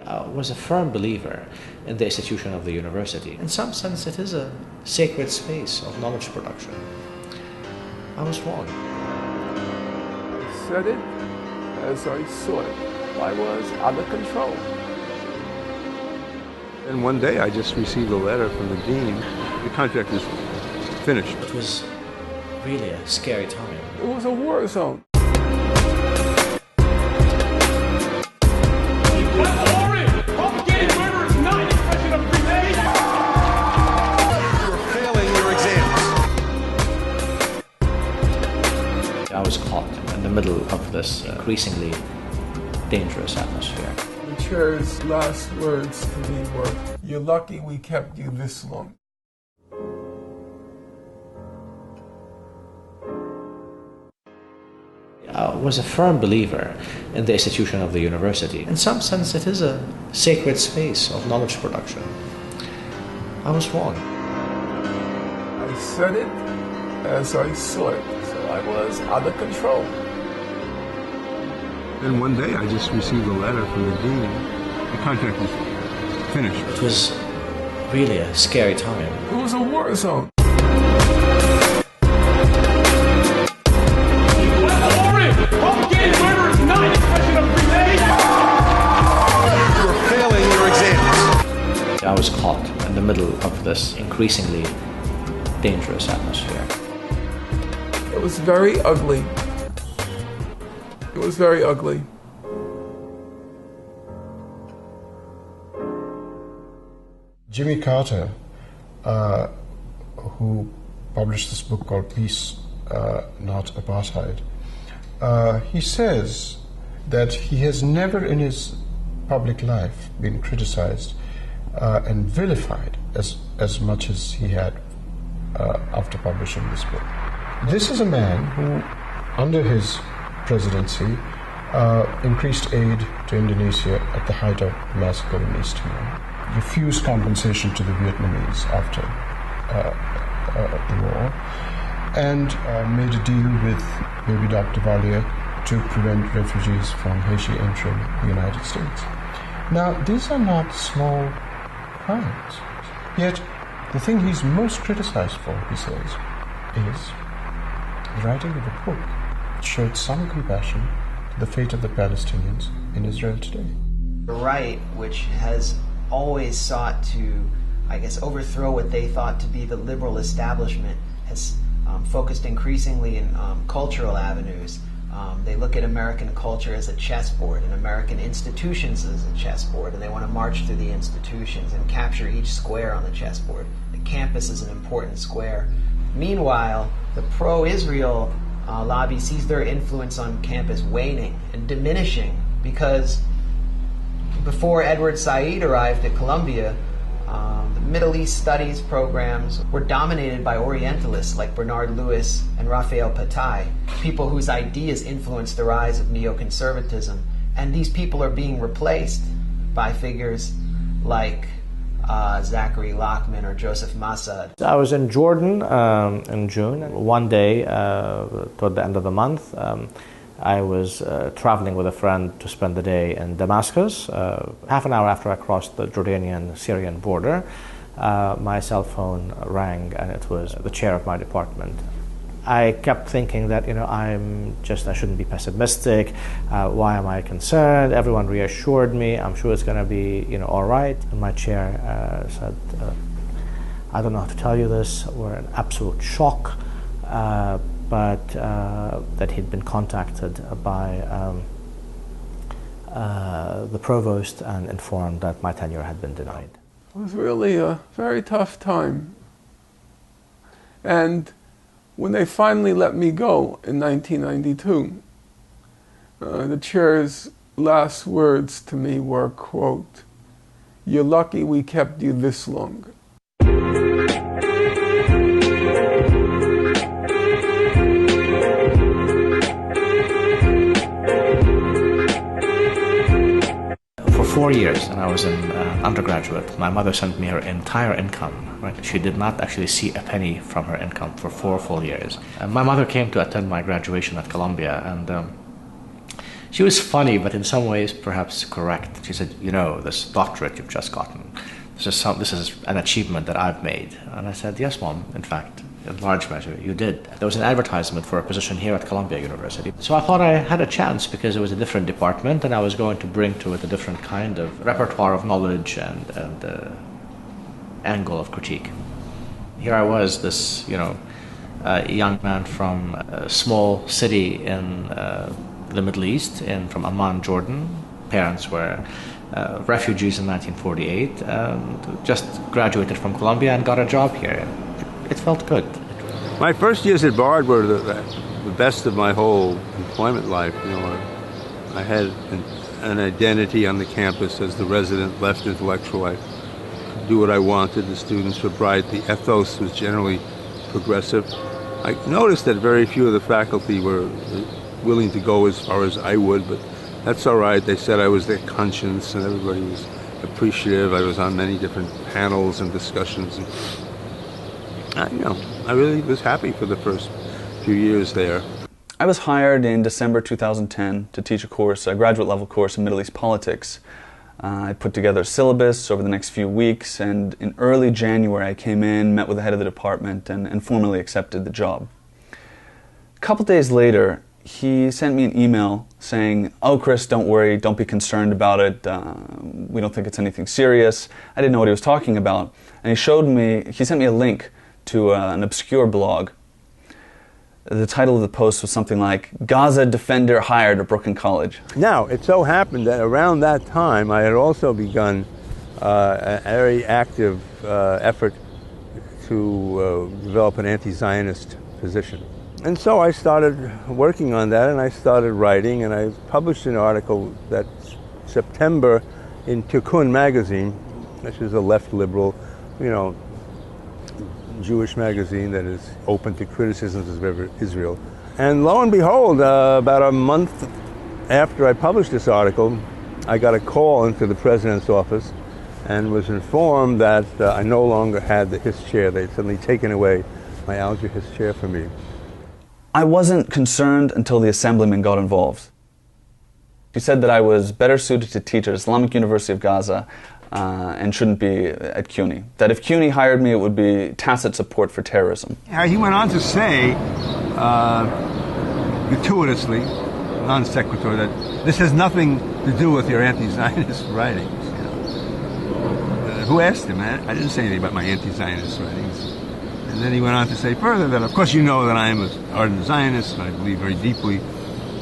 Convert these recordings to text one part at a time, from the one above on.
I was a firm believer in the institution of the university. In some sense, it is a sacred space of knowledge production. I was wrong. I said it as I saw it. I was out of control. And one day I just received a letter from the dean. The contract is finished. It was really a scary time. It was a war zone. I was caught in the middle of this increasingly dangerous atmosphere. The chair's last words to me were, "You're lucky we kept you this long." I was a firm believer in the institution of the university. In some sense, it is a sacred space of knowledge production. I was wrong. I said it as I saw it. I was out of control. Then one day I just received a letter from the dean. The contract is finished. It was really a scary time. It was a war zone. You're failing your exams. I was caught in the middle of this increasingly dangerous atmosphere. It was very ugly. It was very ugly. Jimmy Carter, who published this book called Peace, Not Apartheid, he says that he has never in his public life been criticized and vilified as much as he had after publishing this book. This is a man who, under his presidency, increased aid to Indonesia at the height of the massacre in East Timor, refused compensation to the Vietnamese after the war, and made a deal with baby Dr. Valier to prevent refugees from Haiti entering the United States. Now, these are not small crimes. Yet, the thing he's most criticized for, he says, is the writing of a book that showed some compassion to the fate of the Palestinians in Israel today. The right, which has always sought to, I guess, overthrow what they thought to be the liberal establishment, has focused increasingly in cultural avenues. They look at American culture as a chessboard and American institutions as a chessboard, and they want to march through the institutions and capture each square on the chessboard. The campus is an important square. Meanwhile, the pro-Israel lobby sees their influence on campus waning and diminishing, because before Edward Said arrived at Columbia, the Middle East studies programs were dominated by Orientalists like Bernard Lewis and Raphael Patai, people whose ideas influenced the rise of neoconservatism. And these people are being replaced by figures like Zachary Lockman or Joseph Massad. I was in Jordan in June. One day, toward the end of the month, I was traveling with a friend to spend the day in Damascus. Half an hour after I crossed the Jordanian-Syrian border, my cell phone rang, and it was the chair of my department. I kept thinking that, I shouldn't be pessimistic. Why am I concerned? Everyone reassured me. I'm sure it's going to be, all right. And my chair said, I don't know how to tell you this. We're in absolute shock. But that he'd been contacted by the provost and informed that my tenure had been denied. It was really a very tough time. And when they finally let me go in 1992, the chair's last words to me were, quote, "You're lucky we kept you this long." For 4 years, and I was an undergraduate, my mother sent me her entire income. Right? She did not actually see a penny from her income for 4 full years. My mother came to attend my graduation at Columbia, and She was funny, but in some ways perhaps correct. She said, "You know, this doctorate you've just gotten, this is an achievement that I've made." And I said, "Yes, Mom, in fact, in large measure, you did." There was an advertisement for a position here at Columbia University. So I thought I had a chance because it was a different department and I was going to bring to it a different kind of repertoire of knowledge and angle of critique. Here I was, this, young man from a small city in the Middle East, from Amman, Jordan. Parents were refugees in 1948, and just graduated from Columbia and got a job here. It felt good. My first years at Bard were the best of my whole employment life. I had an identity on the campus as the resident left intellectual. I could do what I wanted. The students were bright. The ethos was generally progressive. I noticed that very few of the faculty were willing to go as far as I would, but that's all right. They said I was their conscience, and everybody was appreciative. I was on many different panels and discussions. And I really was happy for the first few years there. I was hired in December 2010 to teach a graduate level course in Middle East politics. I put together a syllabus over the next few weeks, and in early January I came in, met with the head of the department, and formally accepted the job. A couple days later, he sent me an email saying, "Oh, Chris, don't worry, don't be concerned about it. We don't think it's anything serious." I didn't know what he was talking about. And he sent me a link to an obscure blog. The title of the post was something like, "Gaza Defender Hired at Brooklyn College." Now, it so happened that around that time I had also begun a very active effort to develop an anti-Zionist position. And so I started working on that, and I started writing, and I published an article that September in Tikkun magazine, which is a left liberal, Jewish magazine that is open to criticisms of Israel. And lo and behold, about a month after I published this article, I got a call into the president's office and was informed that I no longer had the HIS chair. They'd suddenly taken away my Alger HIS chair from me. I wasn't concerned until the assemblyman got involved. He said that I was better suited to teach at Islamic University of Gaza and shouldn't be at CUNY. That if CUNY hired me, it would be tacit support for terrorism. He went on to say, gratuitously, non sequitur, that this has nothing to do with your anti-Zionist writings. Who asked him? I didn't say anything about my anti-Zionist writings. And then he went on to say further that, of course, you know that I am an ardent Zionist, and I believe very deeply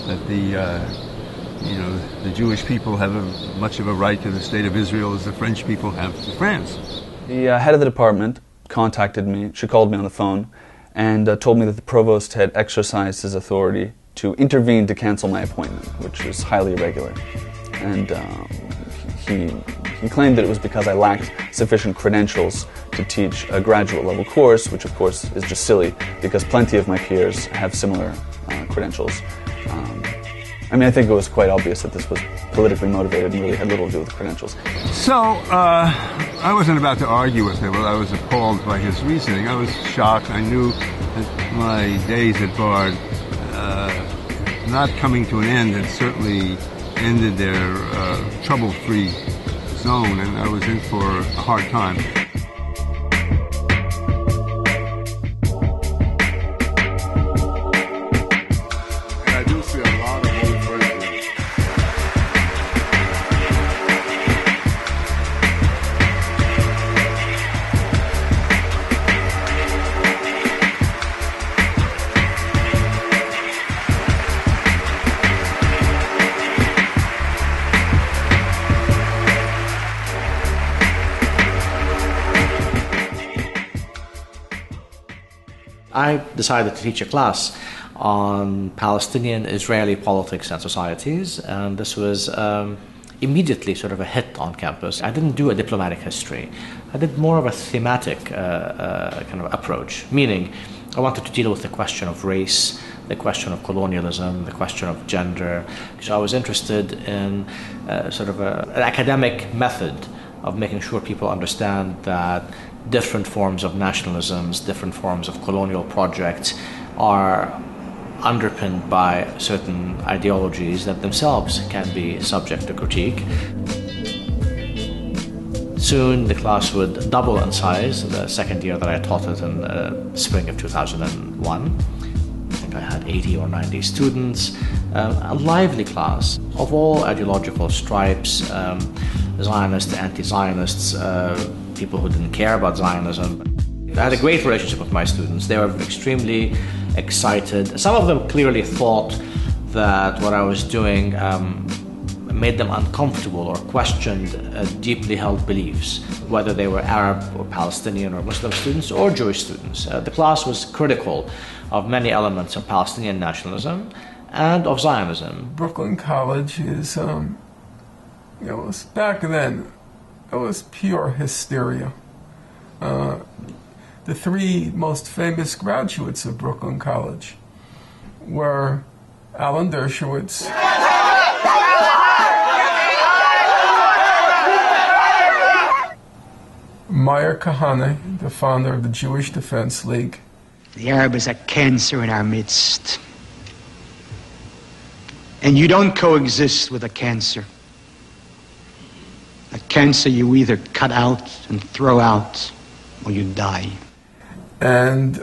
that the Jewish people have much of a right to the state of Israel as the French people have to France. The head of the department contacted me. She called me on the phone and told me that the provost had exercised his authority to intervene to cancel my appointment, which was highly irregular. And he claimed that it was because I lacked sufficient credentials to teach a graduate level course, which of course is just silly because plenty of my peers have similar credentials. I think it was quite obvious that this was politically motivated and really had little to do with the credentials. So, I wasn't about to argue with him, but I was appalled by his reasoning. I was shocked. I knew that my days at Bard, not coming to an end, had certainly ended their trouble-free zone, and I was in for a hard time. I decided to teach a class on Palestinian-Israeli politics and societies, and this was immediately sort of a hit on campus. I didn't do a diplomatic history. I did more of a thematic kind of approach, meaning I wanted to deal with the question of race, the question of colonialism, the question of gender. So I was interested in sort of an academic method of making sure people understand that different forms of nationalisms, different forms of colonial projects are underpinned by certain ideologies that themselves can be subject to critique. Soon the class would double in size. The second year that I taught it in spring of 2001. I think I had 80 or 90 students. A lively class of all ideological stripes, Zionists, anti-Zionists, people who didn't care about Zionism. I had a great relationship with my students. They were extremely excited. Some of them clearly thought that what I was doing made them uncomfortable or questioned deeply held beliefs, whether they were Arab or Palestinian or Muslim students or Jewish students. The class was critical of many elements of Palestinian nationalism and of Zionism. Brooklyn College is, back then, it was pure hysteria. The three most famous graduates of Brooklyn College were Alan Dershowitz, Meir Kahane, the founder of the Jewish Defense League. The Arab is a cancer in our midst. And you don't coexist with a cancer. A cancer you either cut out and throw out, or you die. And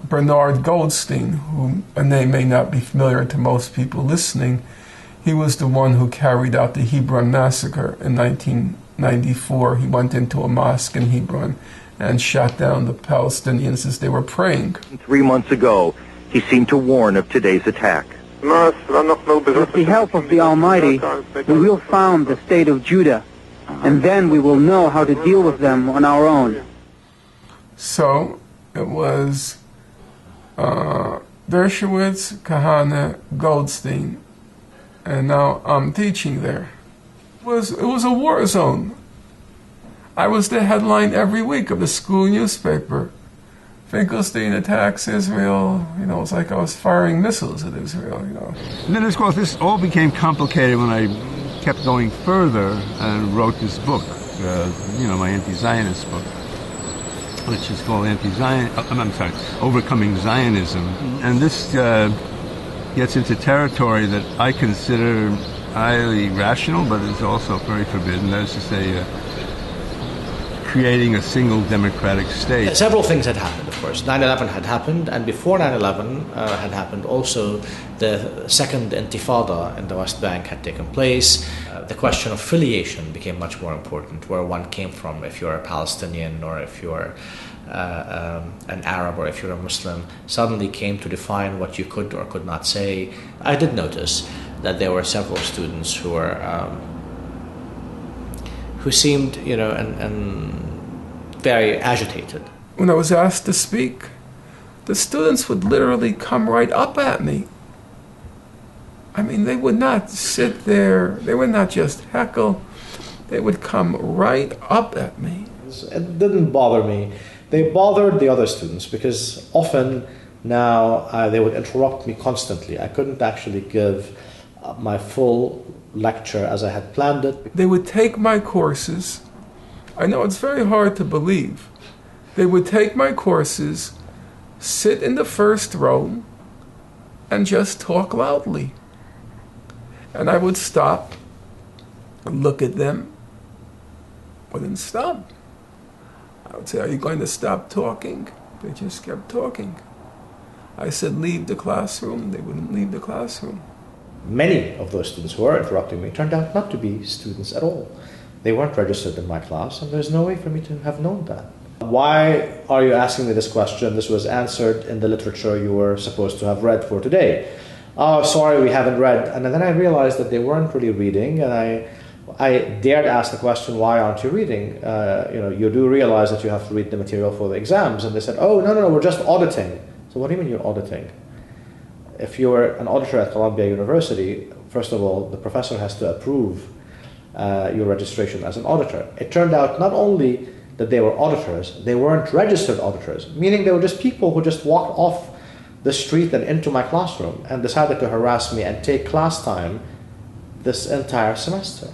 Bernard Goldstein, who a name may not be familiar to most people listening, he was the one who carried out the Hebron massacre in 1994. He went into a mosque in Hebron and shot down the Palestinians as they were praying. 3 months ago, he seemed to warn of today's attack. With the help of the Almighty, we will found the state of Judah, and then we will know how to deal with them on our own. So it was Dershowitz, Kahane, Goldstein, and now I'm teaching there. It was a war zone. I was the headline every week of the school newspaper. Finkelstein attacks Israel. It was like I was firing missiles at Israel. And then, of course, this all became complicated when I kept going further and wrote this book, my anti-Zionist book, which is called Overcoming Zionism. And this gets into territory that I consider highly rational, but is also very forbidden. That is to say, creating a single democratic state. Several things had happened, of course. 9/11 had happened, and before 9/11 had happened, also the second intifada in the West Bank had taken place. The question of affiliation became much more important, where one came from, if you're a Palestinian or if you're an Arab or if you're a Muslim, suddenly came to define what you could or could not say. I did notice that there were several students who were who seemed, and very agitated. When I was asked to speak, the students would literally come right up at me. I mean, they would not sit there, they would not just heckle, they would come right up at me. It didn't bother me. They bothered the other students because often now they would interrupt me constantly. I couldn't actually give my full lecture as I had planned it. They would take my courses. I know it's very hard to believe. They would take my courses, sit in the first row, and just talk loudly. And I would stop, look at them, wouldn't stop. I would say, "Are you going to stop talking?" They just kept talking. I said, "Leave the classroom." They wouldn't leave the classroom. Many of those students who were interrupting me turned out not to be students at all. They weren't registered in my class, and there's no way for me to have known that. Why are you asking me this question? This was answered in the literature you were supposed to have read for today. Oh, sorry, we haven't read. And then I realized that they weren't really reading, and I dared ask the question, why aren't you reading? You do realize that you have to read the material for the exams. And they said, oh, no, we're just auditing. So what do you mean you're auditing? If you're an auditor at Columbia University, first of all, the professor has to approve your registration as an auditor. It turned out not only that they were auditors, they weren't registered auditors, meaning they were just people who just walked off the street and into my classroom and decided to harass me and take class time this entire semester.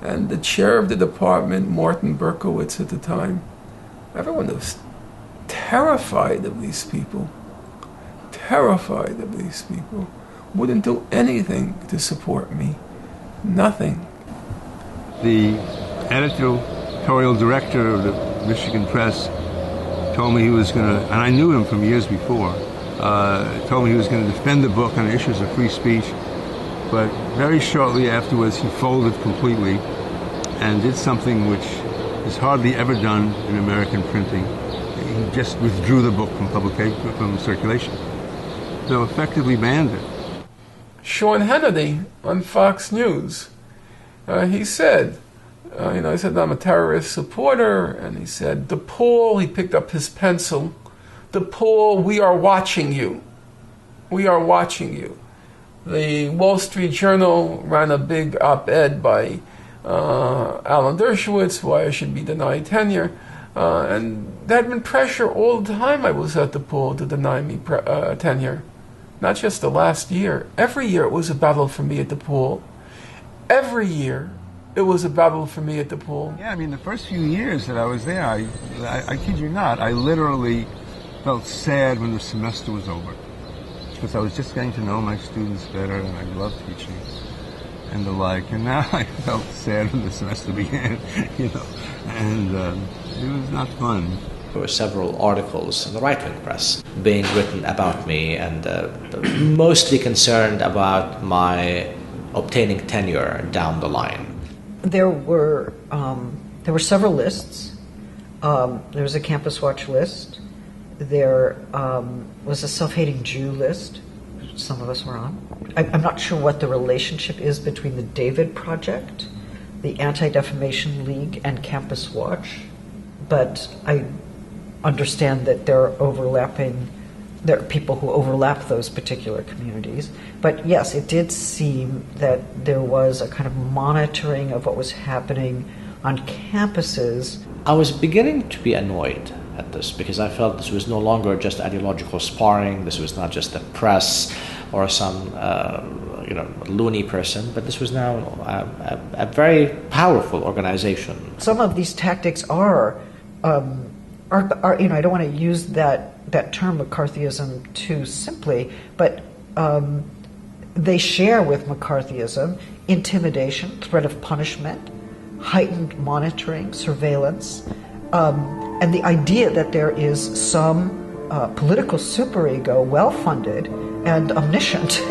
And the chair of the department, Morton Berkowitz at the time, everyone was terrified of these people. terrified of these people. Wouldn't do anything to support me. Nothing. The editorial director of the Michigan Press told me he was going to, and I knew him from years before, told me he was going to defend the book on issues of free speech, but very shortly afterwards he folded completely and did something which is hardly ever done in American printing. He just withdrew the book from circulation. So effectively banned it. Sean Hannity on Fox News, he said, he said, I'm a terrorist supporter, and he said, DePaul, he picked up his pencil, DePaul, we are watching you. We are watching you. The Wall Street Journal ran a big op-ed by Alan Dershowitz, why I should be denied tenure, and there had been pressure all the time I was at DePaul to deny me tenure. Not just the last year. Every year it was a battle for me at DePaul. Every year it was a battle for me at DePaul. Yeah, I mean, the first few years that I was there, I kid you not, I literally felt sad when the semester was over. Because I was just getting to know my students better, and I loved teaching and the like. And now I felt sad when the semester began, and it was not fun. There were several articles in the right-wing press being written about me, and mostly concerned about my obtaining tenure down the line. There were several lists. There was a Campus Watch list. There was a self-hating Jew list, which some of us were on. I'm not sure what the relationship is between the David Project, the Anti-Defamation League, and Campus Watch, but I understand that there are people who overlap those particular communities. But yes, it did seem that there was a kind of monitoring of what was happening on campuses. I was beginning to be annoyed at this because I felt this was no longer just ideological sparring. This was not just the press or some loony person, but this was now a very powerful organization. Some of these tactics are I don't want to use that term McCarthyism too simply, but they share with McCarthyism intimidation, threat of punishment, heightened monitoring, surveillance, and the idea that there is some political superego, well-funded and omniscient,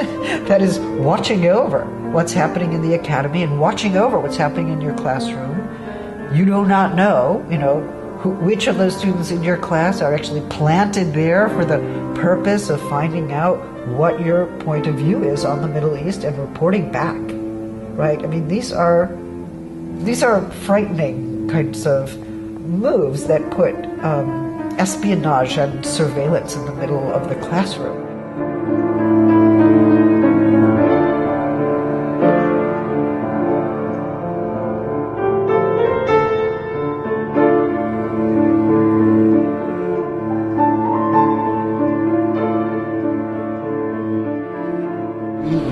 that is watching over what's happening in the academy and watching over what's happening in your classroom. You do not know, which of those students in your class are actually planted there for the purpose of finding out what your point of view is on the Middle East and reporting back, right? I mean, these are frightening kinds of moves that put espionage and surveillance in the middle of the classroom.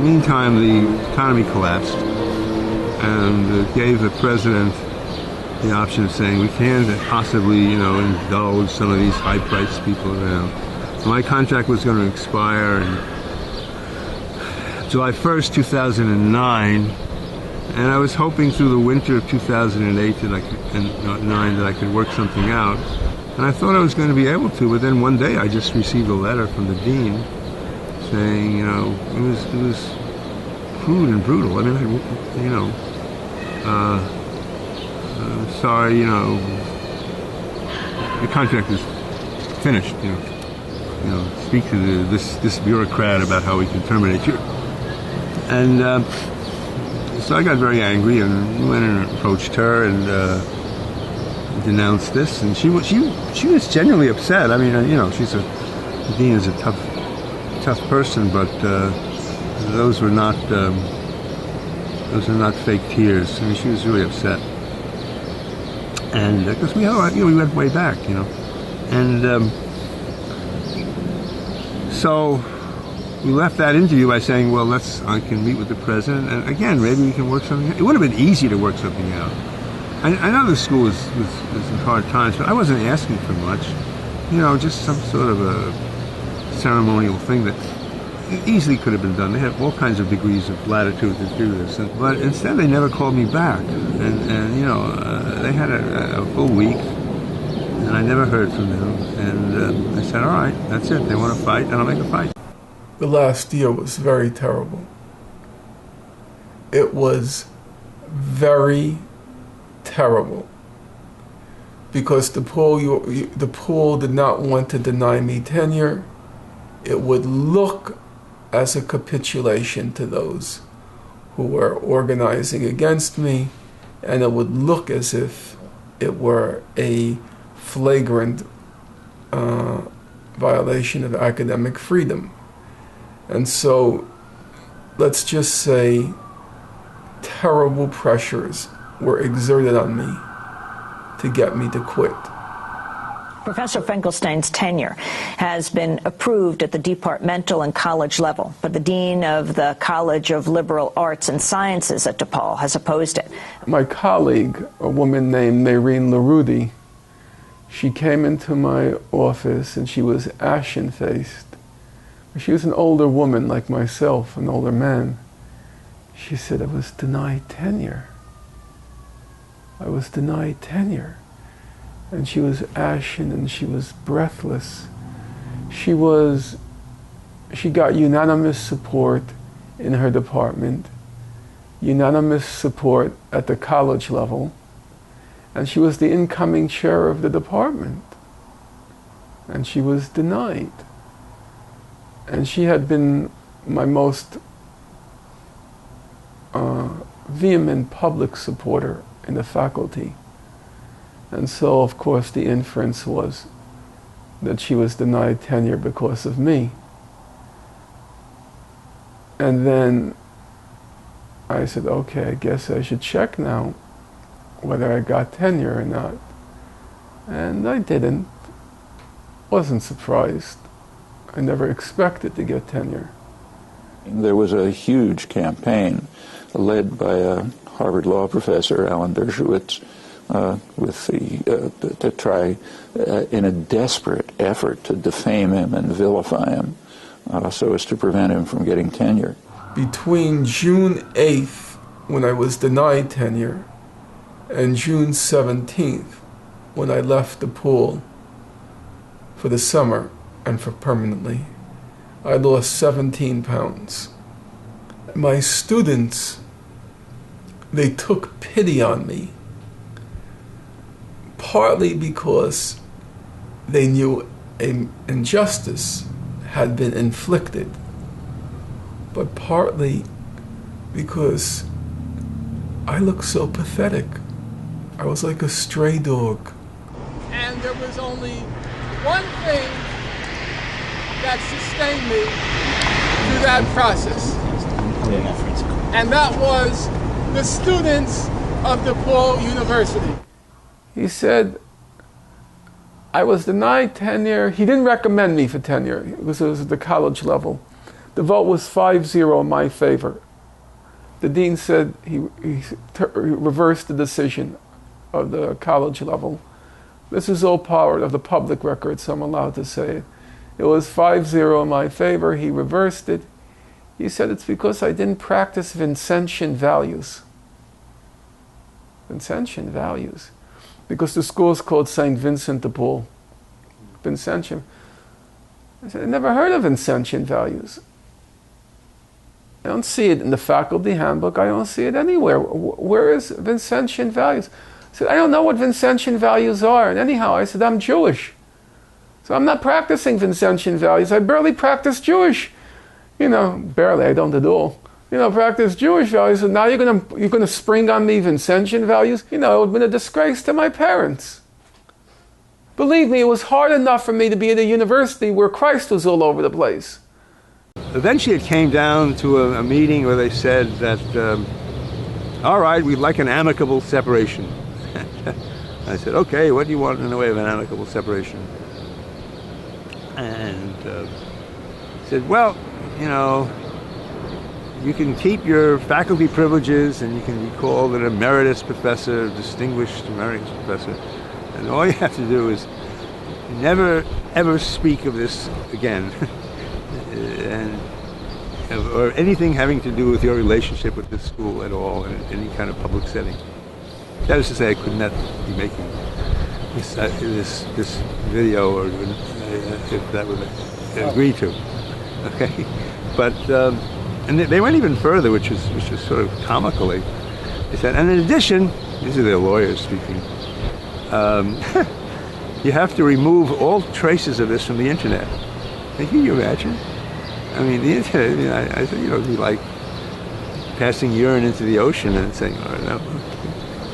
Meantime, the economy collapsed and gave the president the option of saying we can't possibly, indulge some of these high-priced people around. So my contract was going to expire in July 1st, 2009, and I was hoping through the winter of 2008 that I could work something out. And I thought I was going to be able to, but then one day I just received a letter from the dean saying, it was crude and brutal. I mean, sorry, your contract is finished. Speak to this bureaucrat about how we can terminate you. And so I got very angry and went and approached her and denounced this. And she was genuinely upset. I mean, the dean is a tough person, but those were not fake tears. I mean, she was really upset. And because we went way back, and so we left that interview by saying, well, I can meet with the president, and again, maybe we can work something out. It would have been easy to work something out. I know the school was in hard times, but I wasn't asking for much, just some sort of a ceremonial thing that easily could have been done. They had all kinds of degrees of latitude to do this, but instead they never called me back. And you know, they had a full week, and I never heard from them. And I said, all right, that's it. They want to fight, and I'll make a fight. The last year was very terrible. It was very terrible because the pool did not want to deny me tenure. It would look as a capitulation to those who were organizing against me, and it would look as if it were a flagrant violation of academic freedom. And so, let's just say, terrible pressures were exerted on me to get me to quit. Professor Finkelstein's tenure has been approved at the departmental and college level, but the dean of the College of Liberal Arts and Sciences at DePaul has opposed it. My colleague, a woman named Maureen LaRudy, she came into my office and she was ashen-faced. She was an older woman like myself, an older man. She said, I was denied tenure. I was denied tenure. And she was ashen and she was breathless. She got unanimous support in her department, unanimous support at the college level, and she was the incoming chair of the department. And she was denied. And she had been my most vehement public supporter in the faculty. And so, of course, the inference was that she was denied tenure because of me. And then I said, okay, I guess I should check now whether I got tenure or not. And I didn't. Wasn't surprised. I never expected to get tenure. There was a huge campaign led by a Harvard law professor, Alan Dershowitz, to try, in a desperate effort to defame him and vilify him, so as to prevent him from getting tenure. Between June 8th, when I was denied tenure, and June 17th, when I left the pool for the summer and for permanently, I lost 17 pounds. My students, they took pity on me, partly because they knew an injustice had been inflicted, but partly because I looked so pathetic. I was like a stray dog. And there was only one thing that sustained me through that process. And that was the students of DePaul University. He said, I was denied tenure. He didn't recommend me for tenure. It was at the college level. The vote was 5-0 in my favor. The dean said he reversed the decision of the college level. This is all part of the public record, so I'm allowed to say it. It was 5-0 in my favor. He reversed it. He said it's because I didn't practice Vincentian values. Vincentian values. Because the school is called St. Vincent de Paul. Vincentian. I said, I never heard of Vincentian values. I don't see it in the faculty handbook. I don't see it anywhere. Where is Vincentian values? I said, I don't know what Vincentian values are. And anyhow, I said, I'm Jewish. So I'm not practicing Vincentian values. I barely practice Jewish. You know, barely, I don't at all. You know, practice Jewish values, and now you're gonna spring on me Vincentian values? You know, it would have been a disgrace to my parents. Believe me, it was hard enough for me to be at a university where Christ was all over the place. Eventually it came down to a meeting where they said that, all right, we'd like an amicable separation. I said, okay, what do you want in the way of an amicable separation? And he said, well, you know, you can keep your faculty privileges and you can be called an emeritus professor, distinguished emeritus professor. And all you have to do is never, ever speak of this again. or anything having to do with your relationship with the school at all in any kind of public setting. That is to say, I could not be making this video, or if that was agreed to. Okay, but and they went even further, which is sort of comically. They said, and in addition, these are their lawyers speaking. You have to remove all traces of this from the internet. Can you imagine? I mean, the internet. I mean, I said, you know, it'd be like passing urine into the ocean and saying, "Oh no,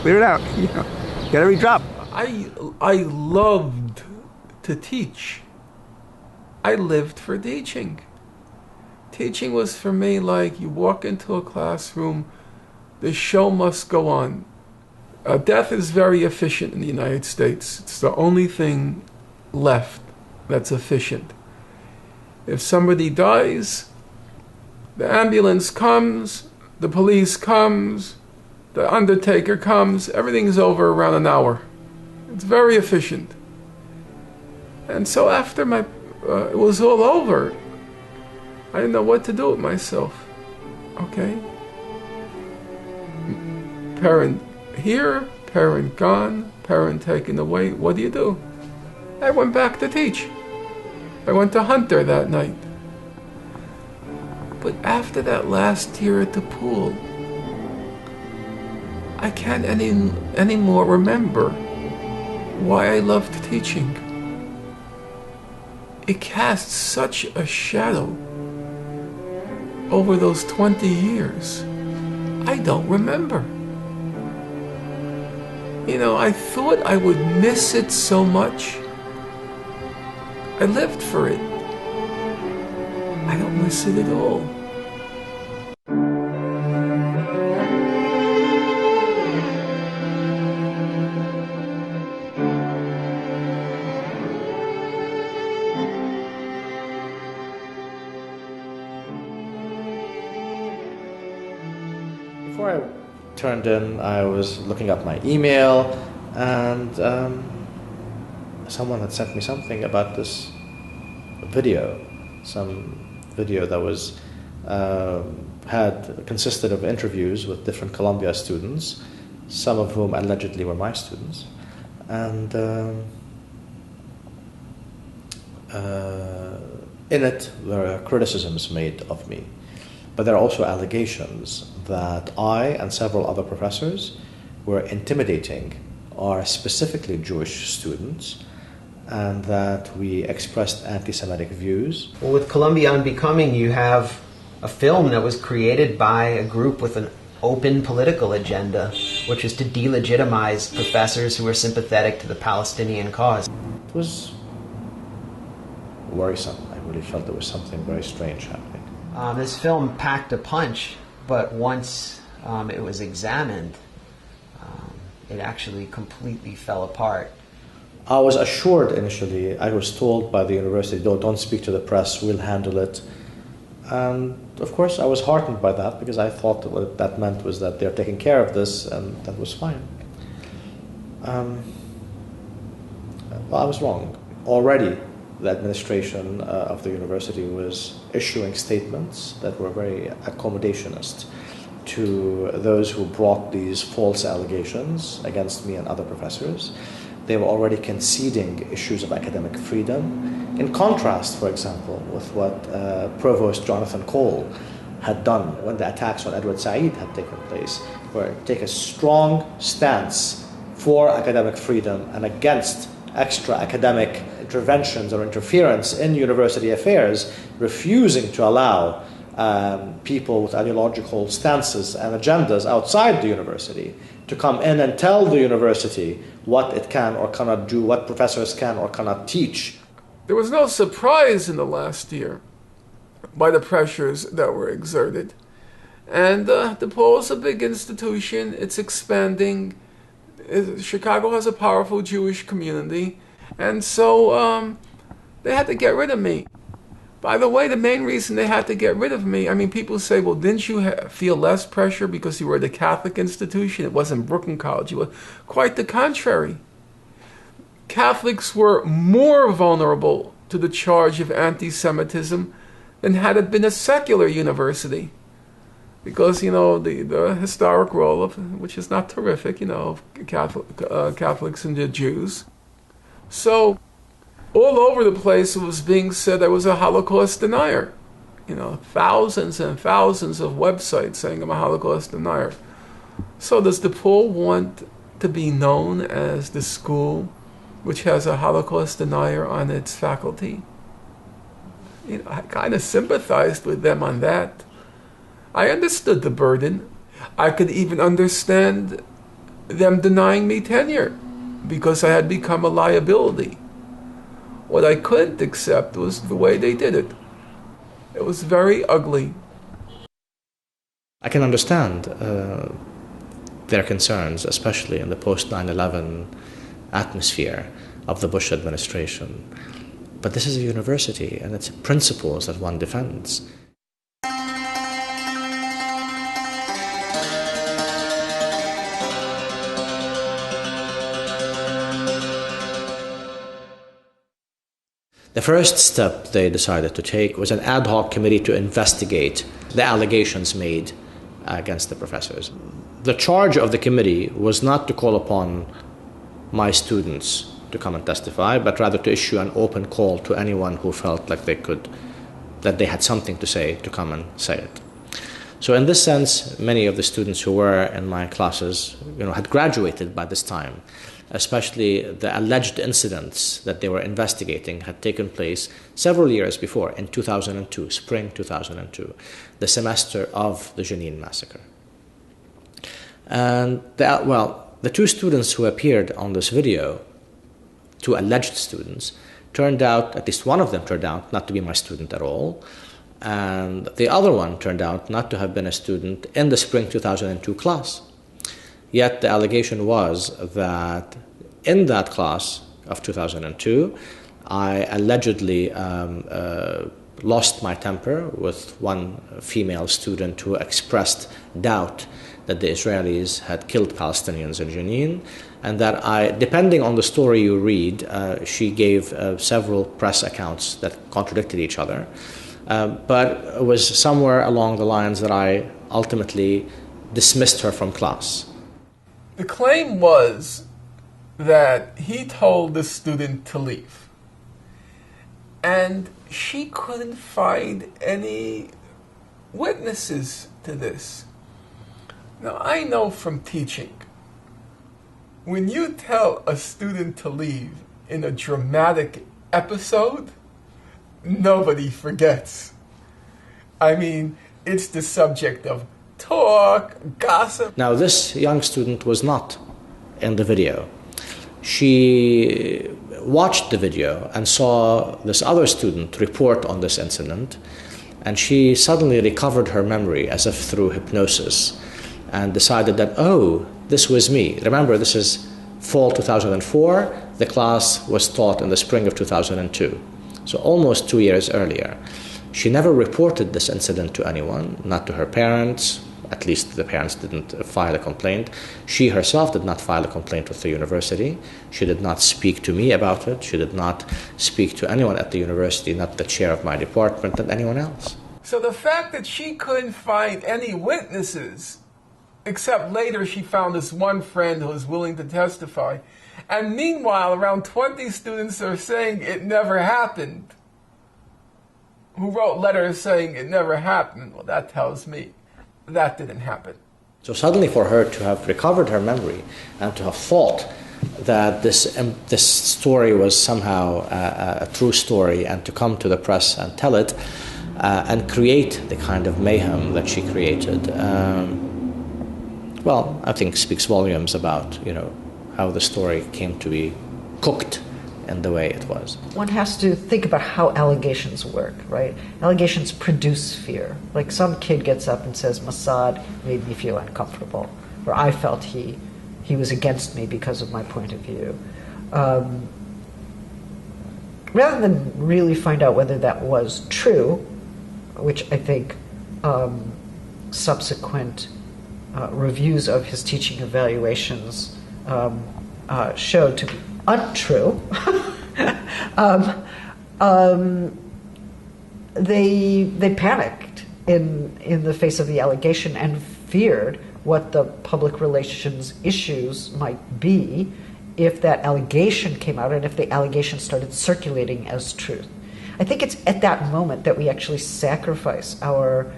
clear it out." You know, get every drop. I loved to teach. I lived for teaching. Teaching was for me like you walk into a classroom, the show must go on. Death is very efficient in the United States. It's the only thing left that's efficient. If somebody dies, the ambulance comes, the police comes, the undertaker comes, everything's over around an hour. It's very efficient. And so after it was all over, I didn't know what to do with myself. Okay? Parent here, parent gone, parent taken away. What do? I went back to teach. I went to Hunter that night. But after that last year at the pool, I can't anymore remember why I loved teaching. It casts such a shadow over those 20 years. I don't remember. You know, I thought I would miss it so much. I lived for it. I don't miss it at all. Before I turned in, I was looking up my email, and someone had sent me something about this video, some video that was consisted of interviews with different Columbia students, some of whom allegedly were my students, and in it there are criticisms made of me. But there are also allegations that I and several other professors were intimidating our specifically Jewish students, and that we expressed anti-Semitic views. Well, with Columbia Unbecoming, you have a film that was created by a group with an open political agenda, which is to delegitimize professors who are sympathetic to the Palestinian cause. It was worrisome. I really felt there was something very strange happening. This film packed a punch, but once it was examined, it actually completely fell apart. I was assured initially, I was told by the university, don't speak to the press, we'll handle it. And of course I was heartened by that, because I thought that what that meant was that they're taking care of this, and that was fine. Well, I was wrong. Already the administration of the university was issuing statements that were very accommodationist to those who brought these false allegations against me and other professors. They were already conceding issues of academic freedom, in contrast, for example, with what Provost Jonathan Cole had done when the attacks on Edward Said had taken place, where take a strong stance for academic freedom and against extra academic interventions or interference in university affairs, refusing to allow people with ideological stances and agendas outside the university to come in and tell the university what it can or cannot do, what professors can or cannot teach. There was no surprise in the last year by the pressures that were exerted. And DePaul is a big institution. It's expanding. Chicago has a powerful Jewish community. And so they had to get rid of me. By the way, the main reason they had to get rid of me, I mean, people say, well, didn't you feel less pressure because you were at a Catholic institution? It wasn't Brooklyn College. You were quite the contrary. Catholics were more vulnerable to the charge of anti-Semitism than had it been a secular university. Because, the historic role of, which is not terrific, of Catholics and the Jews. So, all over the place it was being said I was a Holocaust denier. Thousands and thousands of websites saying I'm a Holocaust denier. So does DePaul want to be known as the school which has a Holocaust denier on its faculty? I kind of sympathized with them on that. I understood the burden. I could even understand them denying me tenure because I had become a liability. What I couldn't accept was the way they did it. It was very ugly. I can understand their concerns, especially in the post-9/11 atmosphere of the Bush administration. But this is a university, and it's principles that one defends. The first step they decided to take was an ad hoc committee to investigate the allegations made against the professors. The charge of the committee was not to call upon my students to come and testify, but rather to issue an open call to anyone who felt like that they had something to say, to come and say it. So in this sense, many of the students who were in my classes, had graduated by this time. Especially the alleged incidents that they were investigating had taken place several years before, in 2002, spring 2002, the semester of the Jenin massacre. And the two students who appeared on this video, two alleged students, turned out, at least one of them turned out not to be my student at all, and the other one turned out not to have been a student in the spring 2002 class. Yet the allegation was that in that class of 2002, I allegedly lost my temper with one female student who expressed doubt that the Israelis had killed Palestinians in Jenin, and that depending on the story you read, she gave several press accounts that contradicted each other. But it was somewhere along the lines that I ultimately dismissed her from class. The claim was that he told the student to leave. And she couldn't find any witnesses to this. Now, I know from teaching, when you tell a student to leave in a dramatic episode, nobody forgets. I mean, it's the subject of talk, gossip. Now, this young student was not in the video. She watched the video and saw this other student report on this incident, and she suddenly recovered her memory as if through hypnosis and decided that, oh, this was me. Remember, this is fall 2004. The class was taught in the spring of 2002, so almost 2 years earlier. She never reported this incident to anyone, not to her parents. At least the parents didn't file a complaint. She herself did not file a complaint with the university. She did not speak to me about it. She did not speak to anyone at the university, not the chair of my department, and anyone else. So the fact that she couldn't find any witnesses, except later she found this one friend who was willing to testify, and meanwhile around 20 students are saying it never happened, who wrote letters saying it never happened, well, that tells me that didn't happen. So suddenly for her to have recovered her memory and to have thought that this story was somehow a true story, and to come to the press and tell it and create the kind of mayhem that she created, well, I think speaks volumes about, how the story came to be cooked in the way it was. One has to think about how allegations work, right? Allegations produce fear. Like some kid gets up and says, Mossad made me feel uncomfortable, or I felt he was against me because of my point of view. Rather than really find out whether that was true, which I think subsequent reviews of his teaching evaluations showed to be untrue. they panicked in the face of the allegation and feared what the public relations issues might be if that allegation came out and if the allegation started circulating as truth. I think it's at that moment that we actually sacrifice our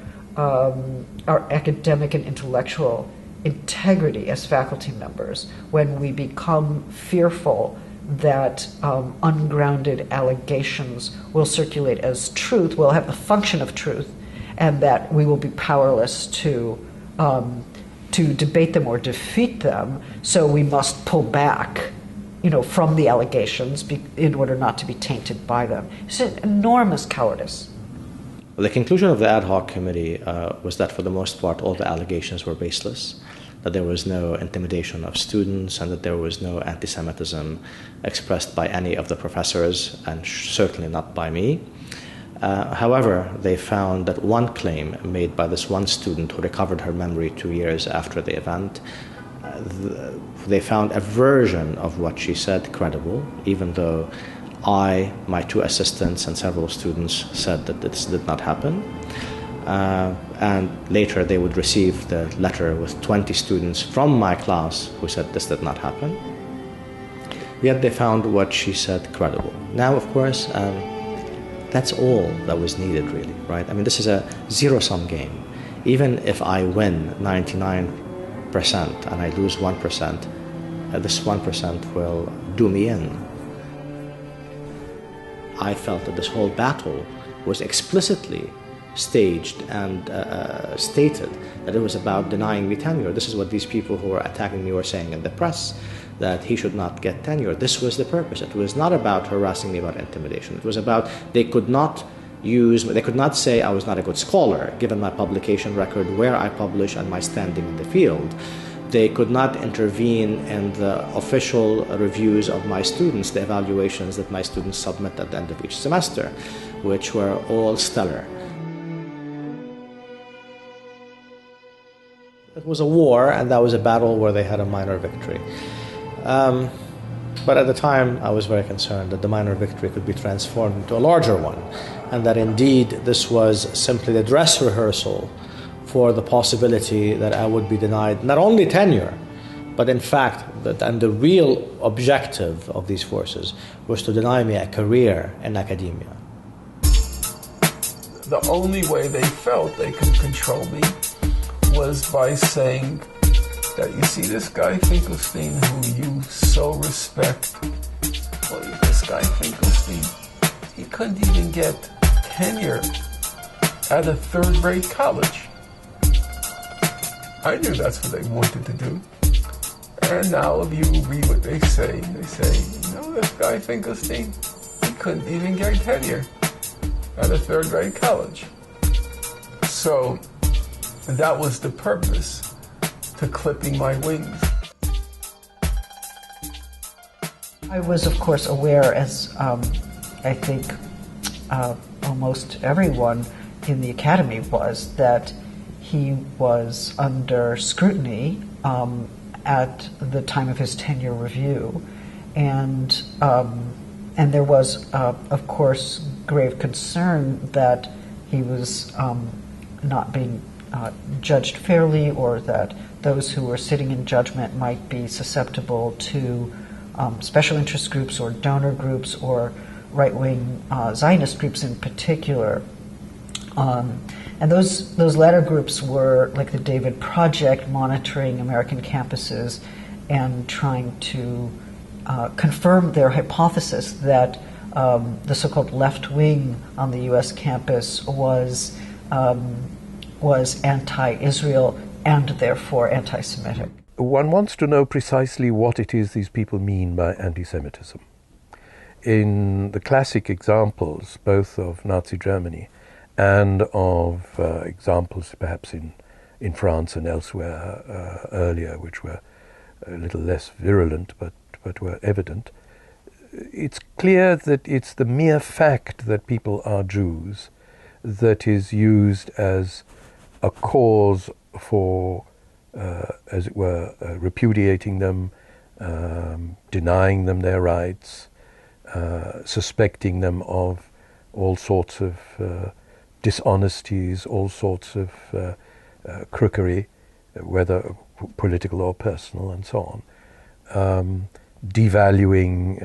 academic and intellectual integrity as faculty members when we become fearful that ungrounded allegations will circulate as truth, will have the function of truth, and that we will be powerless to debate them or defeat them. So we must pull back, from the allegations in order not to be tainted by them. It's an enormous cowardice. The conclusion of the ad hoc committee was that for the most part all the allegations were baseless, that there was no intimidation of students, and that there was no anti-Semitism expressed by any of the professors, and certainly not by me. However, they found that one claim made by this one student who recovered her memory 2 years after the event, they found a version of what she said credible, even though I, my 2 assistants, and several students said that this did not happen. And later they would receive the letter with 20 students from my class who said this did not happen. Yet they found what she said credible. Now, of course, that's all that was needed, really, right? I mean, this is a zero-sum game. Even if I win 99% and I lose 1%, this 1% will do me in. I felt that this whole battle was explicitly staged and stated that it was about denying me tenure. This is what these people who were attacking me were saying in the press, that he should not get tenure. This was the purpose. It was not about harassing me about intimidation. It was about they could not say I was not a good scholar, given my publication record, where I publish, and my standing in the field. They could not intervene in the official reviews of my students, the evaluations that my students submit at the end of each semester, which were all stellar. It was a war, and that was a battle where they had a minor victory. But at the time, I was very concerned that the minor victory could be transformed into a larger one, and that indeed this was simply the dress rehearsal for the possibility that I would be denied not only tenure, but in fact, and the real objective of these forces was to deny me a career in academia. The only way they felt they could control me was by saying that, you see, this guy Finkelstein, who you so respect, well, this guy Finkelstein, he couldn't even get tenure at a third-rate college. I knew that's what they wanted to do. And now if you read what they say, this guy Finkelstein, he couldn't even get tenure at a third-rate college. So that was the purpose to clipping my wings. I was, of course, aware, as I think almost everyone in the academy was, that he was under scrutiny at the time of his tenure review, and there was, of course, grave concern that he was not being judged fairly, or that those who were sitting in judgment might be susceptible to special interest groups or donor groups or right-wing Zionist groups in particular. And those latter groups were like the David Project, monitoring American campuses and trying to confirm their hypothesis that the so-called left wing on the U.S. campus was anti-Israel and therefore anti-Semitic. One wants to know precisely what it is these people mean by anti-Semitism. In the classic examples, both of Nazi Germany and of examples perhaps in France and elsewhere earlier, which were a little less virulent but were evident, it's clear that it's the mere fact that people are Jews that is used as a cause for, as it were, repudiating them, denying them their rights, suspecting them of all sorts of dishonesties, all sorts of crookery, whether political or personal, and so on, devaluing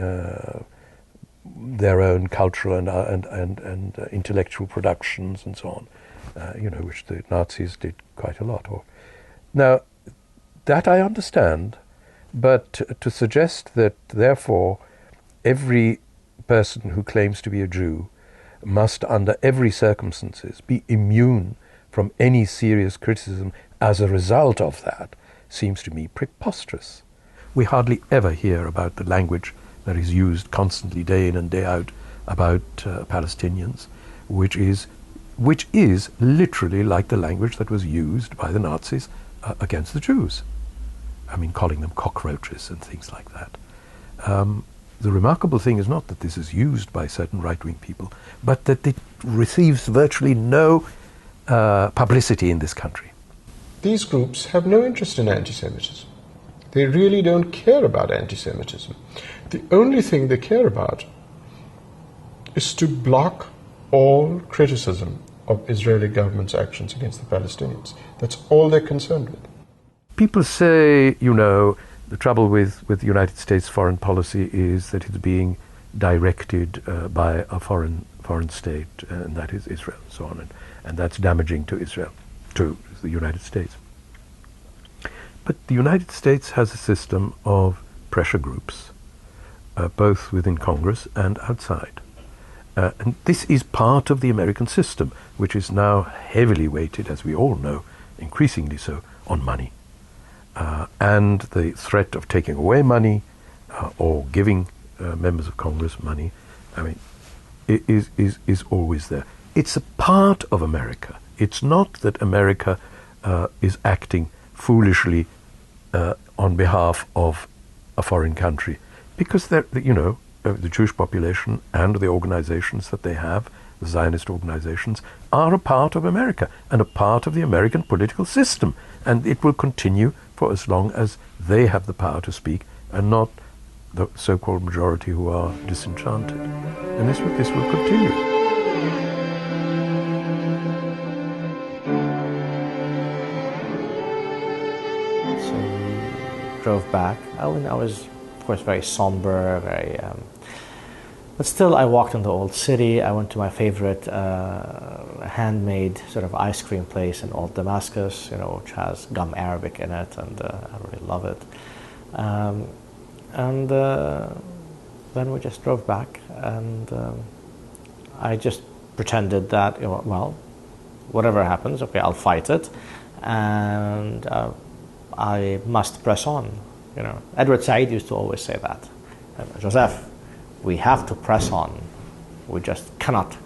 their own cultural and intellectual productions and so on, which the Nazis did quite a lot of. Now, that I understand, but to suggest that, therefore, every person who claims to be a Jew must, under every circumstances, be immune from any serious criticism as a result of that seems to me preposterous. We hardly ever hear about the language that is used constantly, day in and day out, about Palestinians, which is literally like the language that was used by the Nazis against the Jews. I mean, calling them cockroaches and things like that. The remarkable thing is not that this is used by certain right-wing people, but that it receives virtually no publicity in this country. These groups have no interest in anti-Semitism. They really don't care about anti-Semitism. The only thing they care about is to block all criticism of Israeli government's actions against the Palestinians. That's all they're concerned with. People say, the trouble with the United States foreign policy is that it's being directed by a foreign state, and that is Israel, and so on, and that's damaging to Israel, to the United States. But the United States has a system of pressure groups, both within Congress and outside. And this is part of the American system, which is now heavily weighted, as we all know, increasingly so, on money. And the threat of taking away money or giving members of Congress money, is always there. It's a part of America. It's not that America is acting foolishly on behalf of a foreign country, because the Jewish population and the organizations that they have, the Zionist organizations, are a part of America and a part of the American political system, and it will continue for as long as they have the power to speak and not the so-called majority who are disenchanted. And this will continue. So we drove back. I was, of course, very somber, but still I walked in the old city. I went to my favorite handmade sort of ice cream place in Old Damascus, which has gum Arabic in it, and I really love it. And then we just drove back, and I just pretended that, whatever happens, okay, I'll fight it, and I must press on. Edward Said used to always say that. Joseph, we have to press on. We just cannot,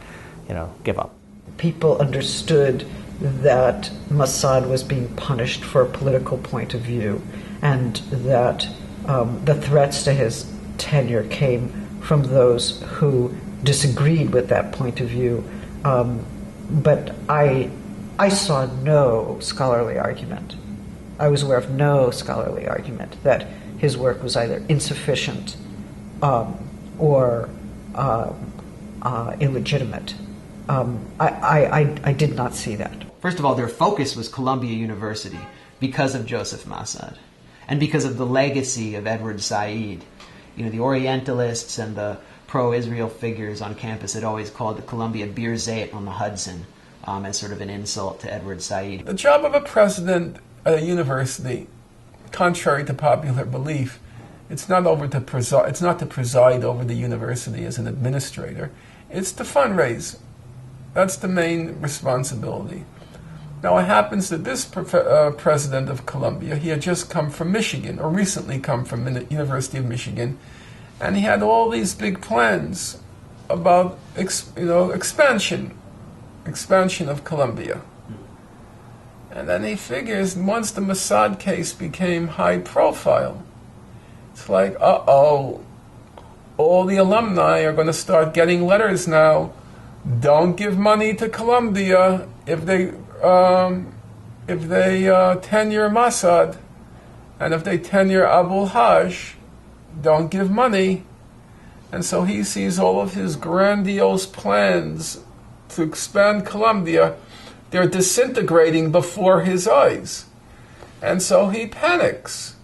give up. People understood that Mossad was being punished for a political point of view, and that the threats to his tenure came from those who disagreed with that point of view. But I saw no scholarly argument. I was aware of no scholarly argument that his work was either insufficient or illegitimate. I did not see that. First of all, their focus was Columbia University because of Joseph Mossad and because of the legacy of Edward Said. The Orientalists and the pro-Israel figures on campus had always called the Columbia Beer Zayt on the Hudson as sort of an insult to Edward Said. The job of a president at a university, contrary to popular belief, it's not to preside over the university as an administrator. It's to fundraise. That's the main responsibility. Now, it happens that this president of Columbia, he had just come from Michigan, or recently come from the University of Michigan, and he had all these big plans about expansion of Columbia. And then he figures once the Mossad case became high profile, it's like, all the alumni are going to start getting letters now. Don't give money to Columbia if they tenure Mossad, and if they tenure Abu Haj, don't give money. And so he sees all of his grandiose plans to expand Columbia, they're disintegrating before his eyes. And so he panics.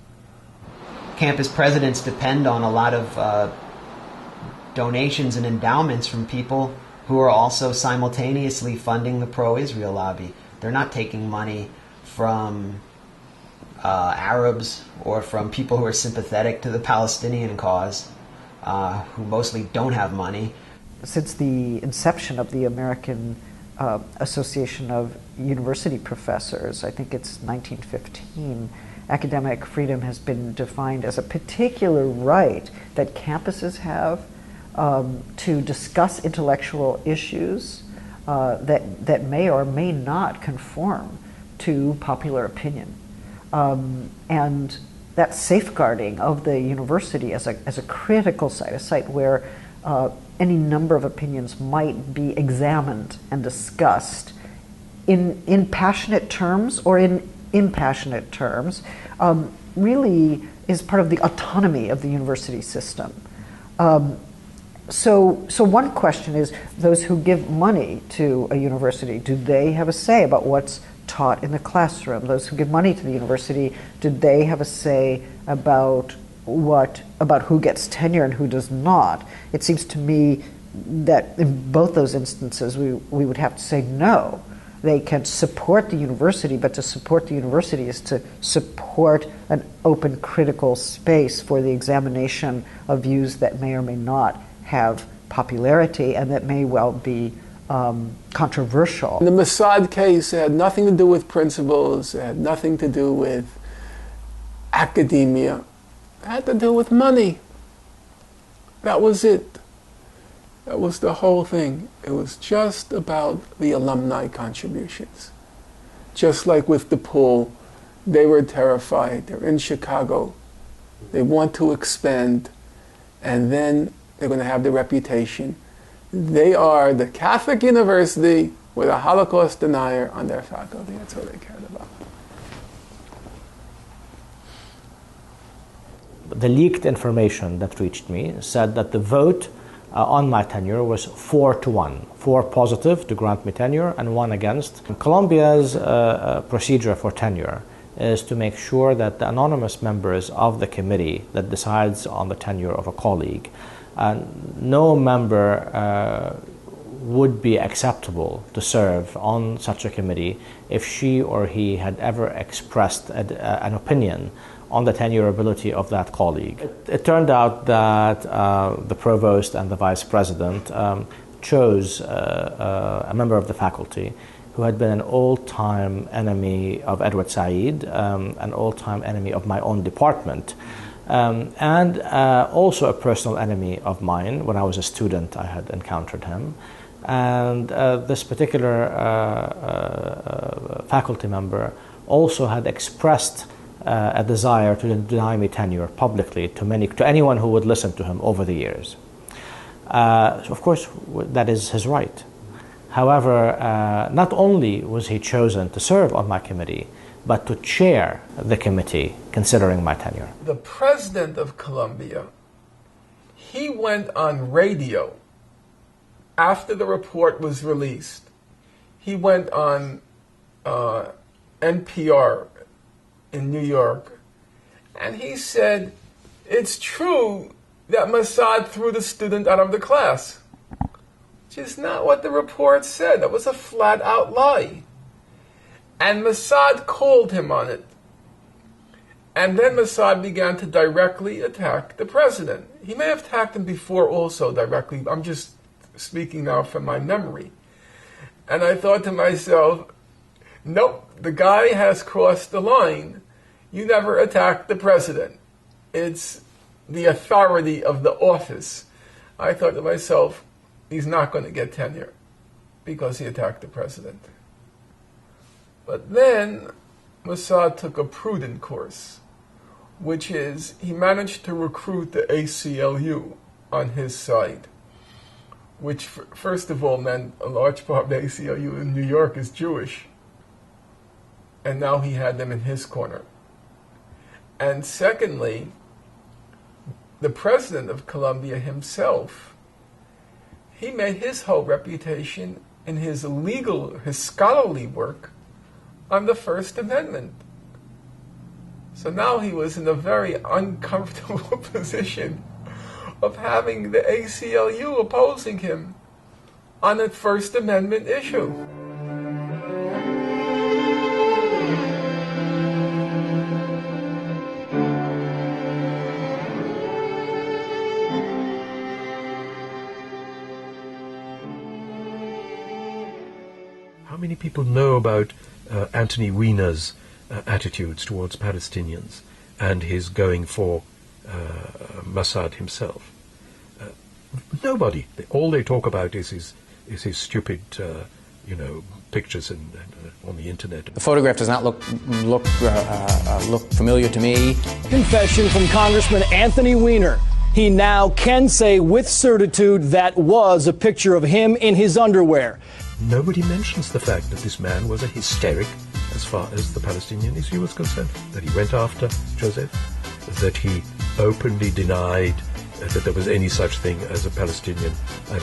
Campus presidents depend on a lot of donations and endowments from people who are also simultaneously funding the pro-Israel lobby. They're not taking money from Arabs or from people who are sympathetic to the Palestinian cause, who mostly don't have money. Since the inception of the American Association of University Professors, I think it's 1915, academic freedom has been defined as a particular right that campuses have to discuss intellectual issues that may or may not conform to popular opinion. And that safeguarding of the university as a critical site, a site where any number of opinions might be examined and discussed in passionate terms or in impassionate terms, really is part of the autonomy of the university system. So one question is, those who give money to a university, do they have a say about what's taught in the classroom? Those who give money to the university, do they have a say about who gets tenure and who does not? It seems to me that in both those instances we would have to say no. They can support the university, but to support the university is to support an open critical space for the examination of views that may or may not have popularity and that may well be controversial. In the Mossad case, it had nothing to do with principles, it had nothing to do with academia. It had to do with money. That was it. That was the whole thing. It was just about the alumni contributions. Just like with the pool, they were terrified. They're in Chicago. They want to expand, and then they're going to have the reputation. They are the Catholic university with a Holocaust denier on their faculty. That's what they cared about. The leaked information that reached me said that the vote on my tenure was 4-1. 4 positive to grant me tenure and 1 against. Columbia's procedure for tenure is to make sure that the anonymous members of the committee that decides on the tenure of a colleague, no member would be acceptable to serve on such a committee if she or he had ever expressed an opinion on the tenurability of that colleague. It turned out that the provost and the vice president chose a member of the faculty who had been an old-time enemy of Edward Said, an old-time enemy of my own department, and also a personal enemy of mine. When I was a student, I had encountered him. And this particular faculty member also had expressed a desire to deny me tenure publicly to anyone who would listen to him over the years. So of course, that is his right. However, not only was he chosen to serve on my committee, but to chair the committee considering my tenure. The president of Columbia, he went on radio after the report was released. He went on NPR in New York, and he said, it's true that Mossad threw the student out of the class, which is not what the report said. That was a flat-out lie. And Mossad called him on it. And then Mossad began to directly attack the president. He may have attacked him before also directly. I'm just speaking now from my memory. And I thought to myself, nope, the guy has crossed the line. You never attack the president. It's the authority of the office. I thought to myself, he's not going to get tenure because he attacked the president. But then Mossad took a prudent course, which is he managed to recruit the ACLU on his side, which first of all meant a large part of the ACLU in New York is Jewish. And now he had them in his corner. And secondly, the president of Columbia himself, he made his whole reputation in his scholarly work on the First Amendment. So now he was in a very uncomfortable position of having the ACLU opposing him on a First Amendment issue. How many people know about Anthony Weiner's attitudes towards Palestinians and his going for Mossad himself? Nobody. All they talk about is his stupid, pictures on the internet. The photograph does not look familiar to me. Confession from Congressman Anthony Weiner. He now can say with certitude that was a picture of him in his underwear. Nobody mentions the fact that this man was a hysteric as far as the Palestinian issue was concerned, that he went after Joseph, that he openly denied that there was any such thing as a Palestinian, an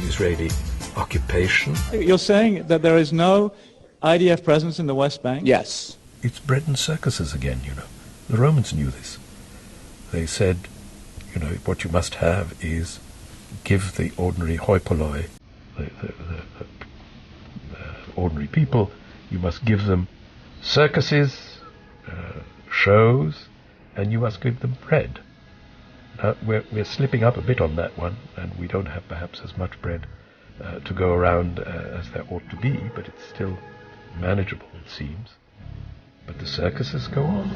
Israeli occupation. You're saying that there is no IDF presence in the West Bank? Yes. It's bread and circuses again, The Romans knew this. They said, what you must have is give the ordinary hoi polloi, the ordinary people, you must give them circuses, shows, and you must give them bread. Now, we're slipping up a bit on that one, and we don't have perhaps as much bread to go around as there ought to be, but it's still manageable, it seems. But the circuses go on.